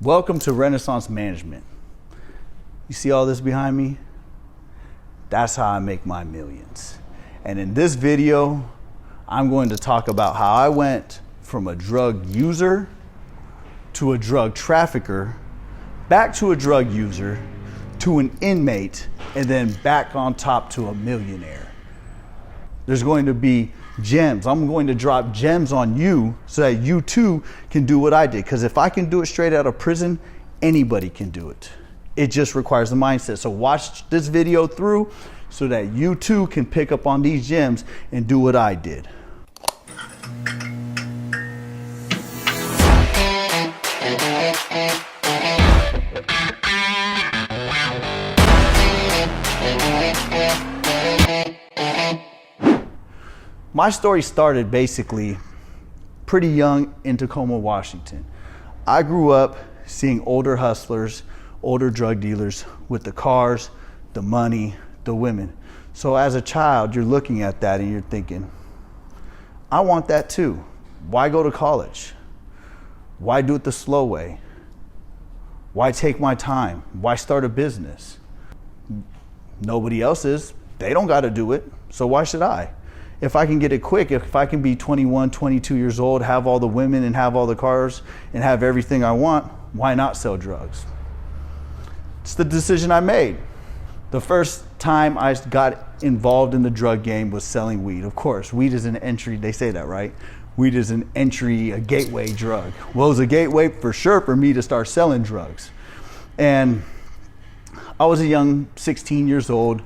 Welcome to Renaissance Management. You see all this behind me? That's how I make my millions. And in this video, I'm going to talk about how I went from a drug user to a drug trafficker, back to a drug user, to an inmate, and then back on top to a millionaire. There's going to be gems. I'm going to drop gems on you so that you too can do what I did. Because if I can do it straight out of prison, anybody can do it. It just requires the mindset. So watch this video through so that you too can pick up on these gems and do what I did. My story started basically pretty young in Tacoma, Washington. I grew up seeing older hustlers, older drug dealers with the cars, the money, the women. So as a child, you're looking at that and you're thinking, I want that too. Why go to college? Why do it the slow way? Why take my time? Why start a business? Nobody else is. They don't got to do it. So why should I? If I can get it quick, if I can be 21, 22 years old, have all the women and have all the cars and have everything I want, why not sell drugs? It's the decision I made. The first time I got involved in the drug game was selling weed. Of course, weed is an entry, they say that, right? Weed is an entry, a gateway drug. Well, it was a gateway for sure for me to start selling drugs. And I was a young 16 years old,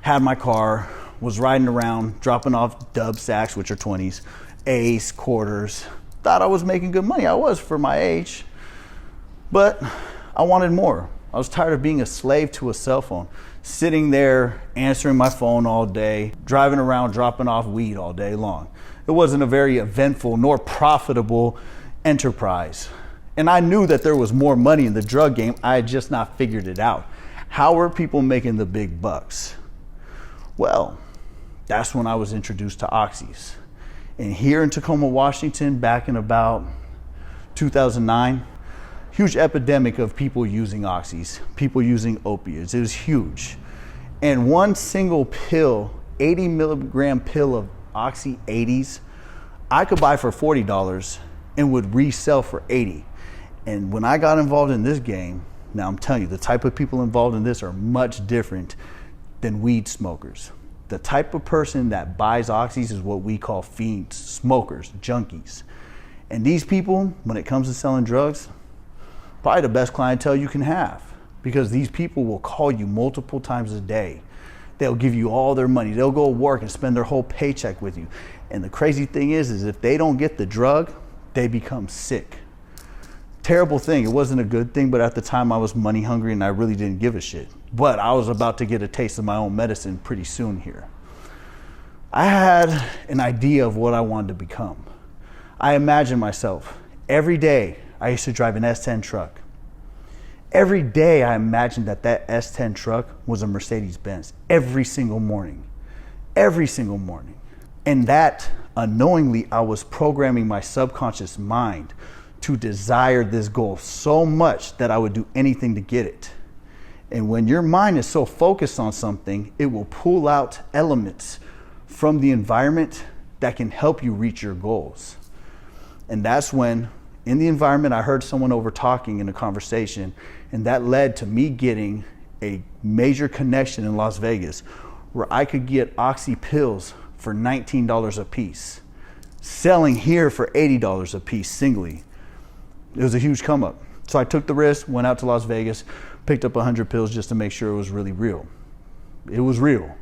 had my car, was riding around, dropping off dub sacks, which are 20s, ace, quarters. Thought I was making good money. I was for my age, but I wanted more. I was tired of being a slave to a cell phone, sitting there answering my phone all day, driving around, dropping off weed all day long. It wasn't a very eventful nor profitable enterprise. And I knew that there was more money in the drug game. I had just not figured it out. How were people making the big bucks? Well, that's when I was introduced to oxys. And here in Tacoma, Washington, back in about 2009, huge epidemic of people using oxys, people using opiates. It was huge. And one single pill, 80 milligram pill of oxy 80s, I could buy for $40 and would resell for $80. And when I got involved in this game, now I'm telling you, the type of people involved in this are much different than weed smokers. The type of person that buys oxys is what we call fiends, smokers, junkies. And these people, when it comes to selling drugs, probably the best clientele you can have, because these people will call you multiple times a day. They'll give you all their money. They'll go work and spend their whole paycheck with you. And the crazy thing is if they don't get the drug, they become sick. Terrible thing. It wasn't a good thing, but at the time I was money hungry and I really didn't give a shit. But I was about to get a taste of my own medicine pretty soon here. I had an idea of what I wanted to become. I imagined myself every day. I used to drive an S10 truck. Every day I imagined that S10 truck was a Mercedes-Benz every single morning. Every single morning. And that unknowingly I was programming my subconscious mind to desire this goal so much that I would do anything to get it. And when your mind is so focused on something, it will pull out elements from the environment that can help you reach your goals. And that's when, in the environment, I heard someone over talking in a conversation, and that led to me getting a major connection in Las Vegas where I could get oxy pills for $19 a piece, selling here for $80 a piece singly. It was a huge come up. So I took the risk, went out to Las Vegas, picked up 100 pills just to make sure it was really real. It was real.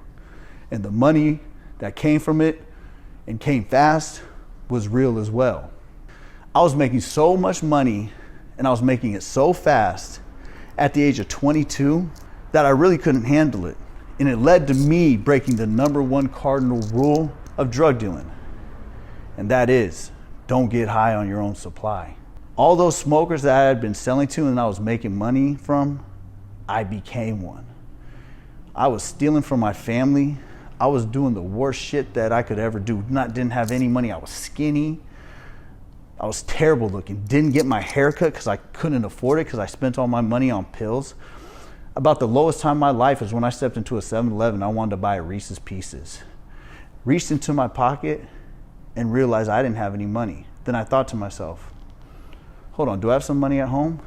And the money that came from it and came fast was real as well. I was making so much money and I was making it so fast at the age of 22 that I really couldn't handle it. And it led to me breaking the #1 cardinal rule of drug dealing. And that is, don't get high on your own supply. All those smokers that I had been selling to and I was making money from, I became one. I was stealing from my family. I was doing the worst shit that I could ever do. Didn't have any money. I was skinny. I was terrible looking. Didn't get my hair cut because I couldn't afford it because I spent all my money on pills. About the lowest time in my life is when I stepped into a 7-Eleven. I wanted to buy a Reese's Pieces. Reached into my pocket and realized I didn't have any money. Then I thought to myself, hold on, do I have some money at home?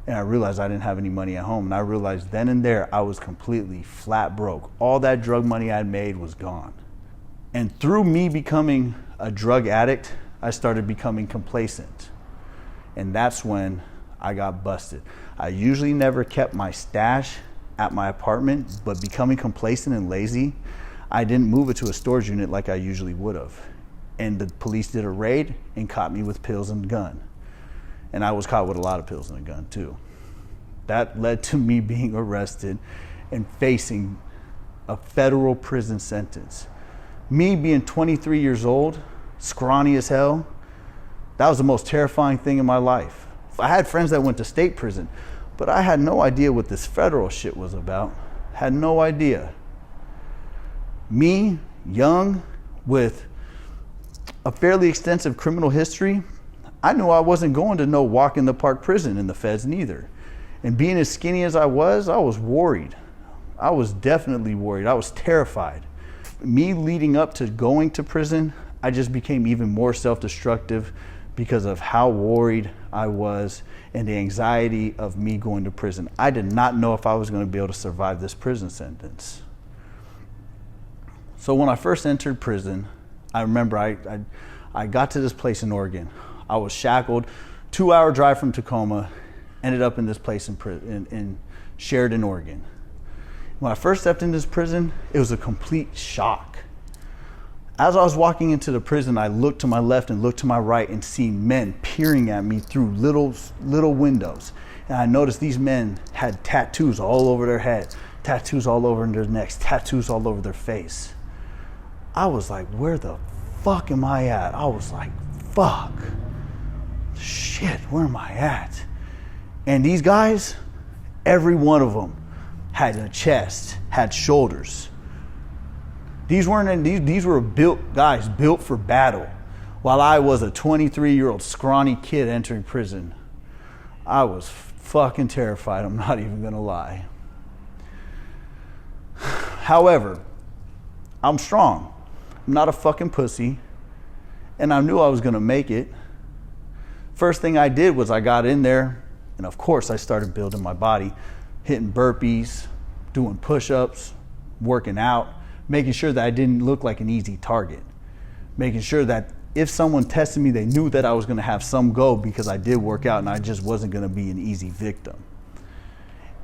And I realized I didn't have any money at home. And I realized then and there I was completely flat broke. All that drug money I had made was gone. And through me becoming a drug addict, I started becoming complacent. And that's when I got busted. I usually never kept my stash at my apartment, but becoming complacent and lazy, I didn't move it to a storage unit like I usually would have. And the police did a raid and caught me with pills and a gun. And I was caught with a lot of pills and a gun too. That led to me being arrested and facing a federal prison sentence. Me being 23 years old, scrawny as hell, that was the most terrifying thing in my life. I had friends that went to state prison, but I had no idea what this federal shit was about. Had no idea. Me, young, with a fairly extensive criminal history, I knew I wasn't going to no walk in the park prison in the feds neither. And being as skinny as I was worried. I was definitely worried. I was terrified. Me leading up to going to prison, I just became even more self-destructive because of how worried I was and the anxiety of me going to prison. I did not know if I was going to be able to survive this prison sentence. So when I first entered prison, I remember I got to this place in Oregon. I was shackled, 2-hour drive from Tacoma, ended up in this place in Sheridan, Oregon. When I first stepped into this prison, it was a complete shock. As I was walking into the prison, I looked to my left and looked to my right and seen men peering at me through little windows. And I noticed these men had tattoos all over their head, tattoos all over their necks, tattoos all over their face. I was like, where the fuck am I at? I was like, fuck. Shit, where am I at? And these guys, every one of them had a chest, had shoulders. These were built guys, built for battle. While I was a 23-year-old scrawny kid entering prison, I was fucking terrified, I'm not even gonna lie. However, I'm strong. I'm not a fucking pussy, and I knew I was gonna make it. First thing I did was I got in there, and of course I started building my body, hitting burpees, doing push-ups, working out, making sure that I didn't look like an easy target, making sure that if someone tested me, they knew that I was gonna have some go because I did work out and I just wasn't gonna be an easy victim.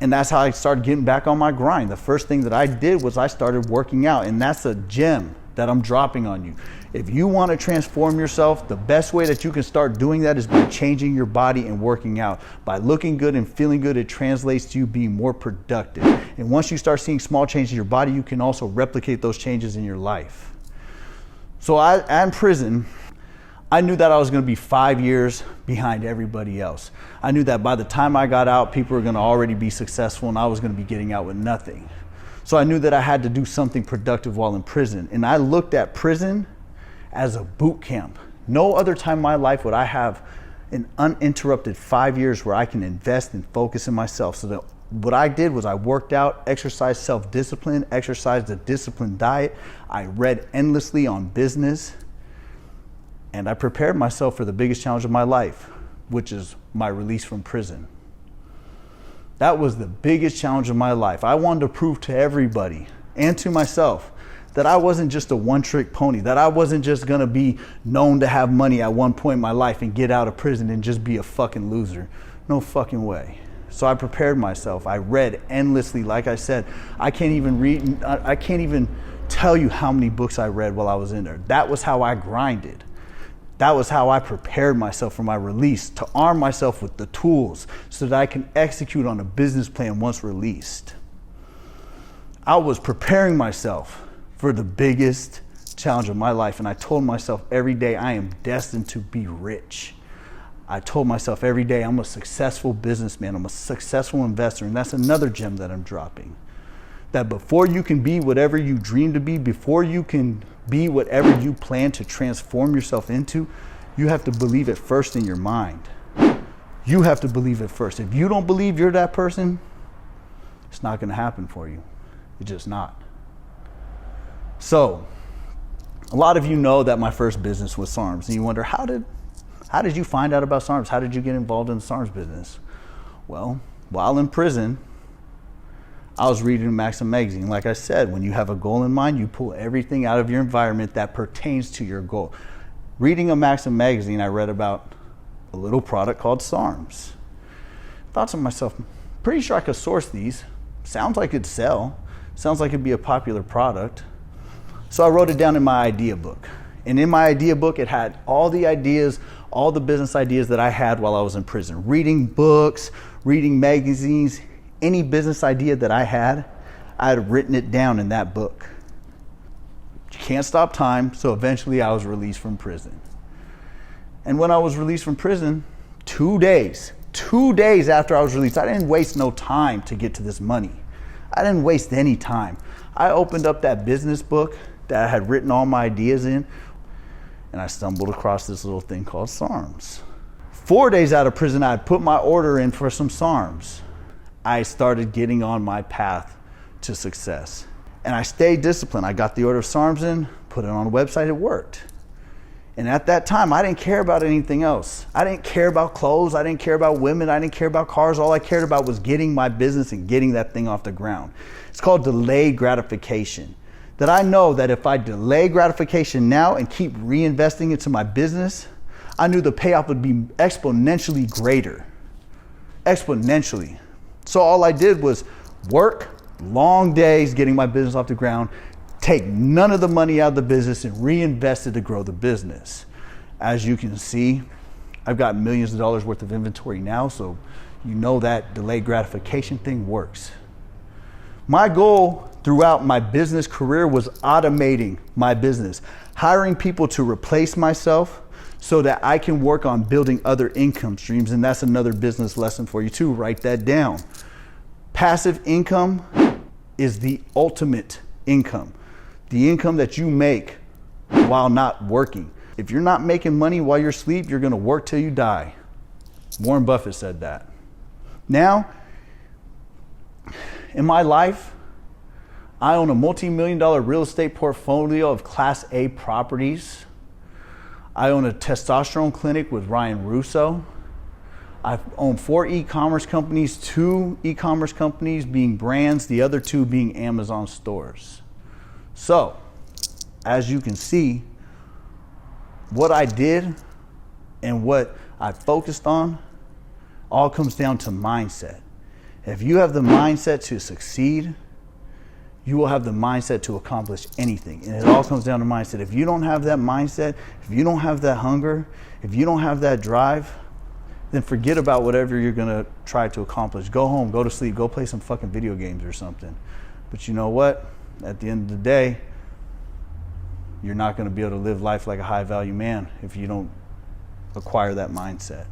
And that's how I started getting back on my grind. The first thing that I did was I started working out, and that's a gem that I'm dropping on you. If you want to transform yourself, the best way that you can start doing that is by changing your body and working out. By looking good and feeling good, it translates to you being more productive. And once you start seeing small changes in your body, you can also replicate those changes in your life. So in prison, I knew that I was going to be 5 years behind everybody else. I knew that by the time I got out, people were going to already be successful and I was going to be getting out with nothing. So I knew that I had to do something productive while in prison. And I looked at prison as a boot camp. No other time in my life would I have an uninterrupted 5 years where I can invest and focus in myself. So that what I did was I worked out, exercised self-discipline, exercised a disciplined diet. I read endlessly on business, and I prepared myself for the biggest challenge of my life, which is my release from prison. That was the biggest challenge of my life. I wanted to prove to everybody and to myself that I wasn't just a one-trick pony, that I wasn't just gonna be known to have money at one point in my life and get out of prison and just be a fucking loser. No fucking way. So I prepared myself. I read endlessly. Like I said, I can't even tell you how many books I read while I was in there. That was how I grinded. That was how I prepared myself for my release, to arm myself with the tools so that I can execute on a business plan once released. I was preparing myself for the biggest challenge of my life, and I told myself every day I am destined to be rich. I told myself every day I'm a successful businessman, I'm a successful investor, and that's another gem that I'm dropping. That before you can be whatever you dream to be, before you can be whatever you plan to transform yourself into, You have to believe it first in your mind. You have to believe it first. If you don't believe you're that person, it's not going to happen for you. It's just not. So, a lot of you know that my first business was SARMs, and you wonder, how did you find out about SARMs? How did you get involved in the SARMs business? Well, while in prison, I was reading Maxim magazine. Like I said, when you have a goal in mind, you pull everything out of your environment that pertains to your goal. Reading a Maxim magazine, I read about a little product called SARMs. Thought to myself, pretty sure I could source these. Sounds like it'd sell. Sounds like it'd be a popular product. So I wrote it down in my idea book. And in my idea book, it had all the ideas, all the business ideas that I had while I was in prison. Reading books, reading magazines, any business idea that I had written it down in that book. You can't stop time, so eventually I was released from prison. And when I was released from prison, 2 days after I was released, I didn't waste no time to get to this money. I didn't waste any time. I opened up that business book that I had written all my ideas in, and I stumbled across this little thing called SARMs. 4 days out of prison, I had put my order in for some SARMs. I started getting on my path to success. And I stayed disciplined. I got the order of SARMs in, put it on a website, it worked. And at that time, I didn't care about anything else. I didn't care about clothes, I didn't care about women, I didn't care about cars. All I cared about was getting my business and getting that thing off the ground. It's called delayed gratification. That I know that if I delay gratification now and keep reinvesting into my business, I knew the payoff would be exponentially greater. Exponentially. So all I did was work long days getting my business off the ground, take none of the money out of the business and reinvest it to grow the business. As you can see, I've got millions of dollars worth of inventory now, so you know that delayed gratification thing works. My goal throughout my business career was automating my business, hiring people to replace myself so that I can work on building other income streams. And that's another business lesson for you too. Write that down. Passive income is the ultimate income. The income that you make while not working. If you're not making money while you're asleep, you're going to work till you die. Warren Buffett said that. Now, in my life, I own a multi-million-dollar real estate portfolio of Class A properties. I own a testosterone clinic with Ryan Russo. I own 4 e-commerce companies, 2 e-commerce companies being brands, the other 2 being Amazon stores. So, as you can see, what I did and what I focused on all comes down to mindset. If you have the mindset to succeed, you will have the mindset to accomplish anything. And it all comes down to mindset. If you don't have that mindset, if you don't have that hunger, if you don't have that drive, then forget about whatever you're gonna try to accomplish. Go home, go to sleep, go play some fucking video games or something. But you know what? At the end of the day, you're not gonna be able to live life like a high value man if you don't acquire that mindset.